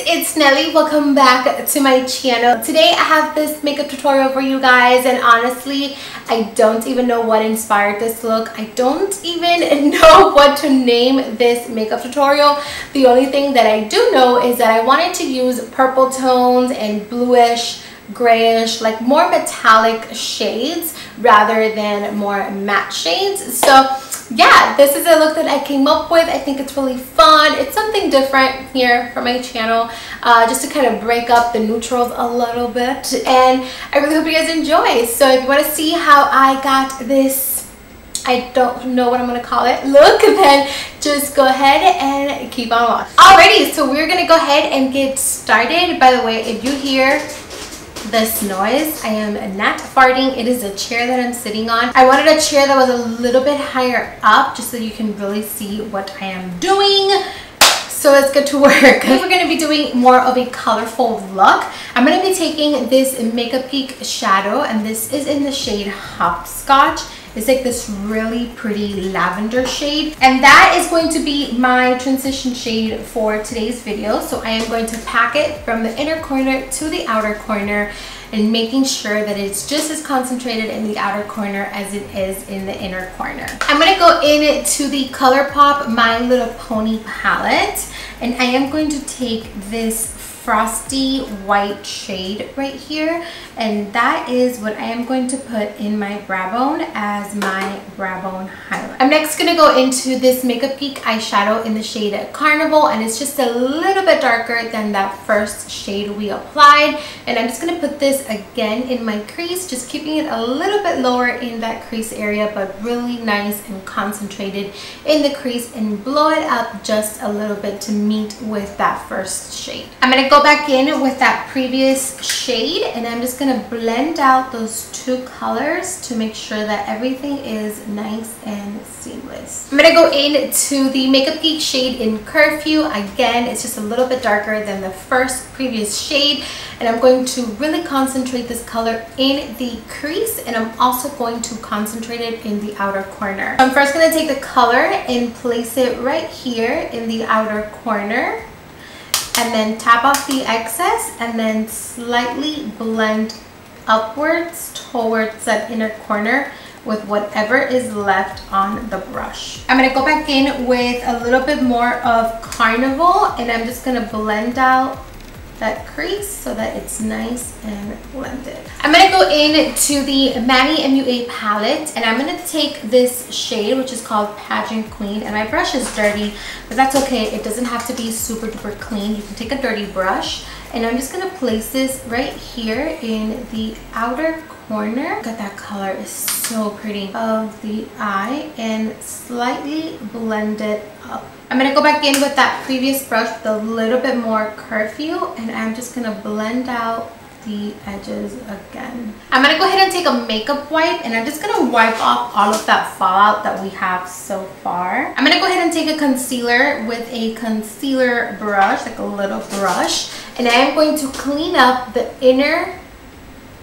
it's Nelly. Welcome back to my channel. Today I have this makeup tutorial for you guys, and honestly I don't even know what inspired this look. I don't even know what to name this makeup tutorial. The only thing that I do know is that I wanted to use purple tones and bluish, grayish, like more metallic shades rather than more matte shades. So yeah, this is a look that I came up with. I think it's really fun. It's something different here for my channel, just to kind of break up the neutrals a little bit, and I really hope you guys enjoy. So if you want to see how I got this, I don't know what I'm gonna call it, look, then just go ahead and keep on watching. Alrighty, so we're gonna go ahead and get started. By the way, if you hear this noise, I am not farting. It is a chair that I'm sitting on. I wanted a chair that was a little bit higher up just so you can really see what I am doing. So let's get to work. We're going to be doing more of a colorful look. I'm going to be taking this Makeup Geek shadow, and this is in the shade Hopscotch. It's like this really pretty lavender shade, and that is going to be my transition shade for today's video. So I am going to pack it from the inner corner to the outer corner, and making sure that it's just as concentrated in the outer corner as it is in the inner corner. I'm going to go into the ColourPop My Little Pony palette, and I am going to take this frosty white shade right here, and that is what I am going to put in my brow bone as my brow bone highlight. I'm next going to go into this Makeup Geek eyeshadow in the shade Carnival, and it's just a little bit darker than that first shade we applied, and I'm just going to put this again in my crease, just keeping it a little bit lower in that crease area, but really nice and concentrated in the crease, and blow it up just a little bit to meet with that first shade. I'm going to go back in with that previous shade, and I'm just going to blend out those two colors to make sure that everything is nice and seamless. I'm going to go into the Makeup Geek shade in Curfew. Again, it's just a little bit darker than the previous shade, and I'm going to really concentrate this color in the crease, and I'm also going to concentrate it in the outer corner. I'm first going to take the color and place it right here in the outer corner, and then tap off the excess, and then slightly blend upwards towards that inner corner with whatever is left on the brush. I'm going to go back in with a little bit more of Carnival, and I'm just going to blend out that crease so that it's nice and blended. I'm going to go into the Manny MUA palette, and I'm going to take this shade, which is called Pageant Queen, and my brush is dirty, but that's okay. It doesn't have to be super duper clean. You can take a dirty brush, and I'm just going to place this right here in the outer corner. Look at that color, is so pretty, of the eye, and slightly blend it up. I'm going to go back in with that previous brush with a little bit more Curfew, and I'm just going to blend out the edges again. I'm going to go ahead and take a makeup wipe, and I'm just going to wipe off all of that fallout that we have so far. I'm going to go ahead and take a concealer with a concealer brush, like a little brush, and I am going to clean up the inner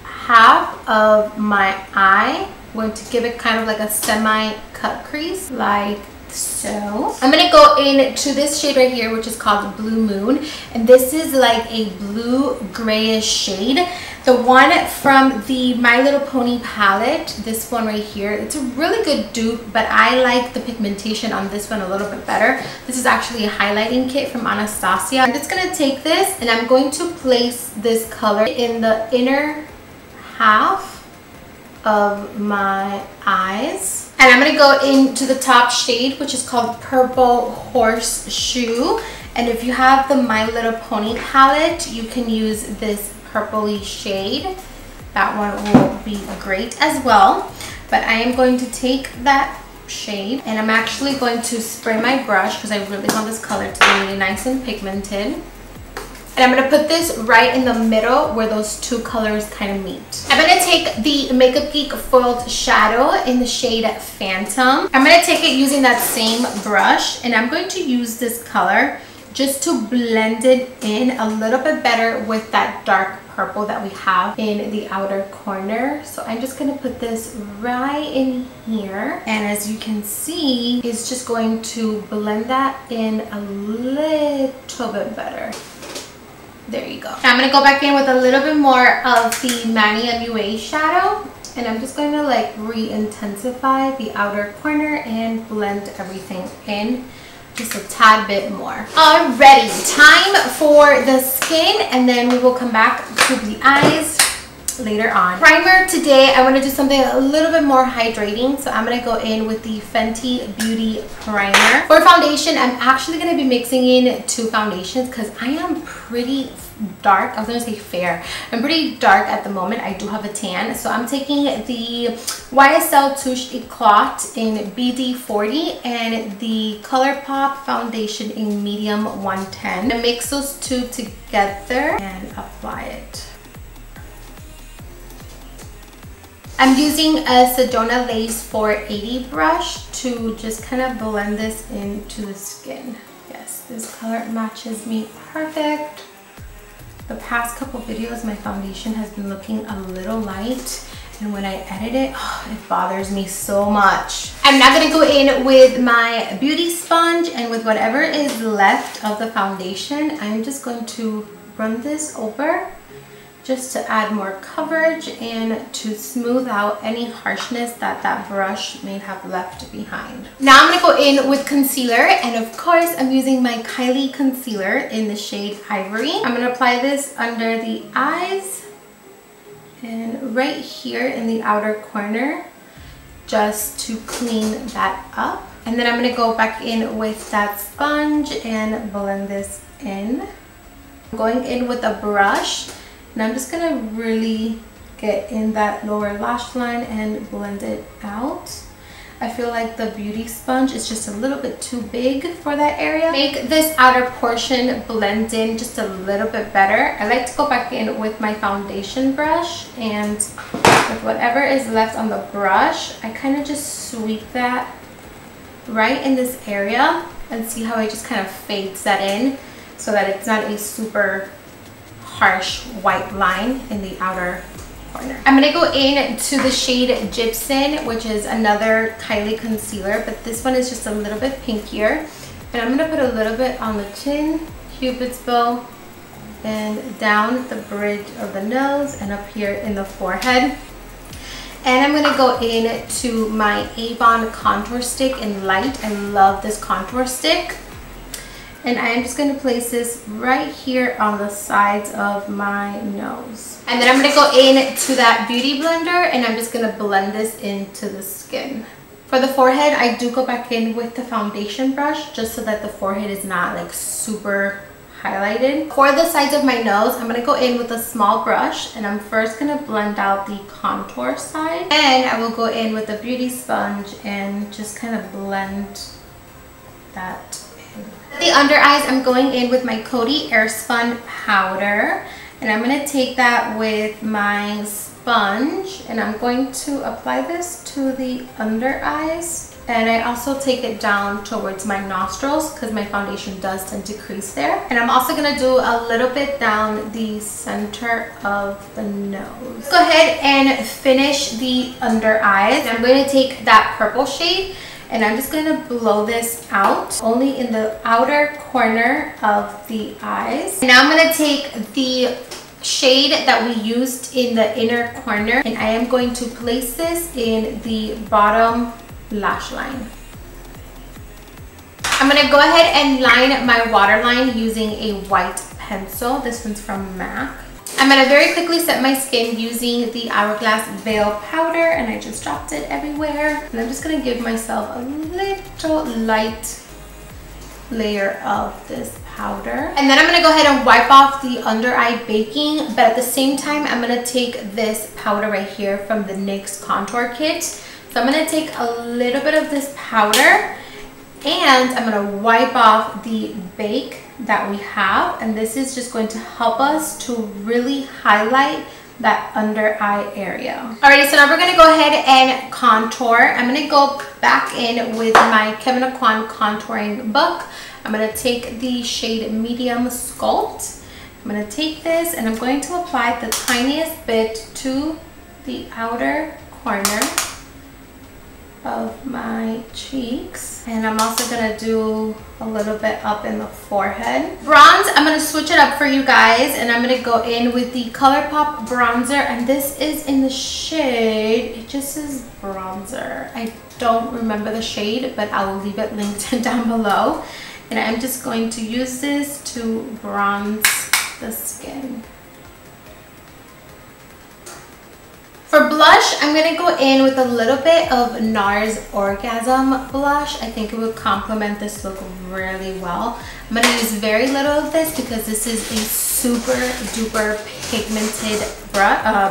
half of my eye. I'm going to give it kind of like a semi-cut crease, like so. I'm going to go into this shade right here, which is called Blue Moon, and this is like a blue grayish shade. The one from the My Little Pony palette, this one right here, it's a really good dupe, but I like the pigmentation on this one a little bit better. This is actually a highlighting kit from Anastasia. I'm just going to take this, and I'm going to place this color in the inner half of my eyes, and I'm going to go into the top shade, which is called Purple Horseshoe. And if you have the My Little Pony palette, you can use this purpley shade. That one will be great as well. But I am going to take that shade, and I'm actually going to spray my brush because I really want this color to be really nice and pigmented. And I'm going to put this right in the middle where those two colors kind of meet. I'm going to take the Makeup Geek foiled shadow in the shade Phantom. I'm going to take it using that same brush, and I'm going to use this color just to blend it in a little bit better with that dark purple that we have in the outer corner. So I'm just going to put this right in here, and as you can see, it's just going to blend that in a little bit better. There you go. Now I'm going to go back in with a little bit more of the Manny MUA shadow. And I'm just going to like re-intensify the outer corner and blend everything in just a tad bit more. Alrighty, time for the skin, and then we will come back to the eyes later on. Primer today, I want to do something a little bit more hydrating, so I'm going to go in with the Fenty Beauty Primer. For foundation, I'm actually going to be mixing in 2 foundations because I am pretty dark. I was going to say fair. I'm pretty dark at the moment. I do have a tan, so I'm taking the YSL Touche Eclat in BD40 and the ColourPop foundation in medium 110. I mix those 2 together and apply it. I'm using a Sedona Lace 480 brush to just kind of blend this into the skin. Yes, this color matches me perfect. The past couple videos, my foundation has been looking a little light, and when I edit it, it bothers me so much. I'm now going to go in with my beauty sponge, and with whatever is left of the foundation, I'm just going to run this over just to add more coverage and to smooth out any harshness that that brush may have left behind. Now I'm going to go in with concealer, and of course I'm using my Kylie concealer in the shade Ivory. I'm going to apply this under the eyes and right here in the outer corner just to clean that up. And then I'm going to go back in with that sponge and blend this in. I'm going in with a brush. And I'm just gonna really get in that lower lash line and blend it out. I feel like the beauty sponge is just a little bit too big for that area. Make this outer portion blend in just a little bit better. I like to go back in with my foundation brush, and with whatever is left on the brush, I kind of just sweep that right in this area and see how it just kind of fades that in so that it's not a super harsh white line in the outer corner. I'm going to go in to the shade Gypsum, which is another Kylie concealer, but this one is just a little bit pinkier. And I'm going to put a little bit on the chin, Cupid's bow, and down the bridge of the nose and up here in the forehead. And I'm going to go in to my Avon contour stick in light. I love this contour stick. And I am just going to place this right here on the sides of my nose. And then I'm going to go in to that beauty blender, and I'm just going to blend this into the skin. For the forehead, I do go back in with the foundation brush just so that the forehead is not like super highlighted. For the sides of my nose, I'm going to go in with a small brush, and I'm first going to blend out the contour side. And I will go in with the beauty sponge and just kind of blend that. The under eyes, I'm going in with my Coty Airspun powder, and I'm going to take that with my sponge, and I'm going to apply this to the under eyes, and I also take it down towards my nostrils because my foundation does tend to crease there. And I'm also going to do a little bit down the center of the nose. Go ahead and finish the under eyes. I'm going to take that purple shade, and I'm just going to blow this out only in the outer corner of the eyes. Now I'm going to take the shade that we used in the inner corner, and I am going to place this in the bottom lash line. I'm going to go ahead and line my waterline using a white pencil. This one's from MAC. I'm going to very quickly set my skin using the Hourglass Veil powder, and I just dropped it everywhere. And I'm just going to give myself a little light layer of this powder. And then I'm going to go ahead and wipe off the under eye baking, but at the same time I'm going to take this powder right here from the NYX contour kit. So I'm going to take a little bit of this powder, and I'm going to wipe off the bake that we have, and this is just going to help us to really highlight that under eye area. Alrighty, so now we're going to go ahead and contour. I'm going to go back in with my Kevyn Aucoin contouring book. I'm going to take the shade Medium Sculpt. I'm going to take this, and I'm going to apply the tiniest bit to the outer corner. of my cheeks, and I'm also gonna do a little bit up in the forehead. Bronze, I'm gonna switch it up for you guys, and I'm gonna go in with the ColourPop bronzer, and this is in the shade, it just says bronzer. I don't remember the shade, but I will leave it linked down below. And I'm just going to use this to bronze the skin. For blush, I'm going to go in with a little bit of NARS Orgasm blush. I think it would complement this look really well. I'm going to use very little of this because this is a super duper pigmented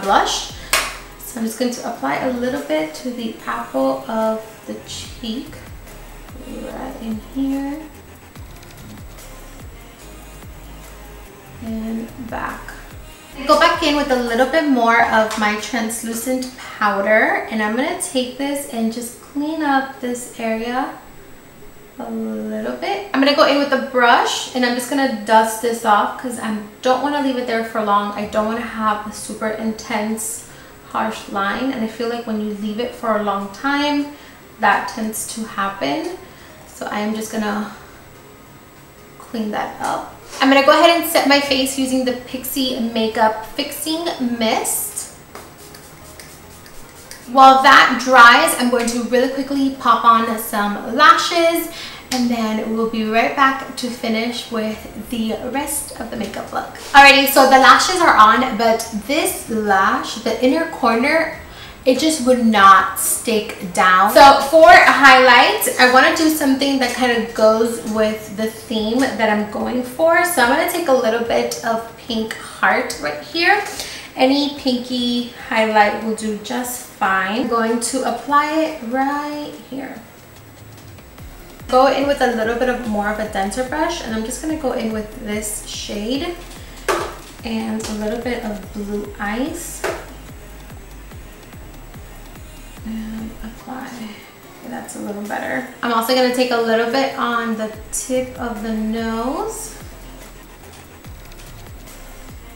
blush. So I'm just going to apply a little bit to the apple of the cheek, right in here, and back. Go back in with a little bit more of my translucent powder, and I'm going to take this and just clean up this area a little bit. I'm going to go in with a brush, and I'm just going to dust this off because I don't want to leave it there for long. I don't want to have a super intense harsh line, and I feel like when you leave it for a long time, that tends to happen. So I am just going to clean that up. I'm going to go ahead and set my face using the Pixie Makeup Fixing Mist. While that dries, I'm going to really quickly pop on some lashes, and then we'll be right back to finish with the rest of the makeup look. Alrighty, so the lashes are on, but this lash, the inner corner, it just would not stick down. So for a highlight, I want to do something that kind of goes with the theme that I'm going for. So I'm going to take a little bit of pink heart right here. Any pinky highlight will do just fine. I'm going to apply it right here. Go in with a little bit of more of a denser brush, and I'm just going to go in with this shade and a little bit of Blue Ice. And apply. Okay, that's a little better. I'm also going to take a little bit on the tip of the nose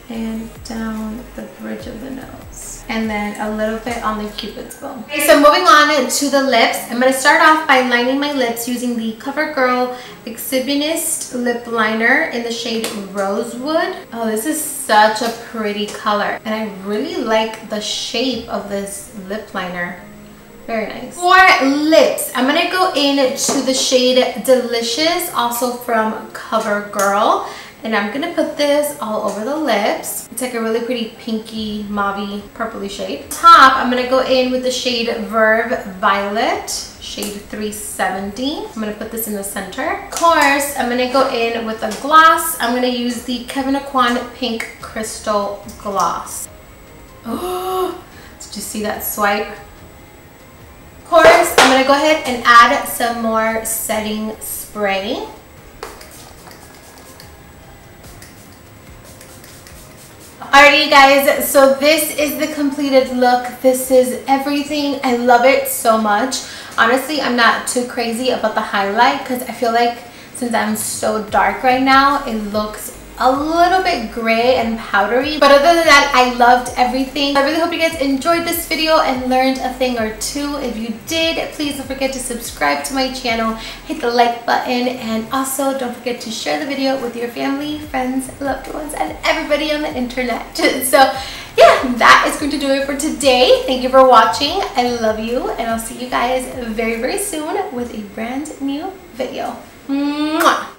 and down the bridge of the nose, and then a little bit on the Cupid's bow. Okay, so moving on to the lips, I'm going to start off by lining my lips using the CoverGirl Exhibitionist lip liner in the shade Rosewood. Oh, this is such a pretty color, and I really like the shape of this lip liner. Very nice. For lips, I'm going to go into the shade Delicious, also from CoverGirl. And I'm going to put this all over the lips. It's like a really pretty pinky, mauvey, purpley shade. Top, I'm going to go in with the shade Verve Violet, shade 370. I'm going to put this in the center. Of course, I'm going to go in with a gloss. I'm going to use the Kevyn Aucoin Pink Crystal Gloss. Oh, did you see that swipe? Of course, I'm going to go ahead and add some more setting spray. Alrighty, you guys, so this is the completed look. This is everything. I love it so much. Honestly, I'm not too crazy about the highlight because I feel like since I'm so dark right now, it looks a little bit gray and powdery. But other than that, I loved everything. I really hope you guys enjoyed this video and learned a thing or two. If you did, please don't forget to subscribe to my channel, hit the like button, and also don't forget to share the video with your family, friends, loved ones, and everybody on the internet. So yeah, that is going to do it for today. Thank you for watching. I love you, and I'll see you guys very, very soon with a brand new video. Mwah!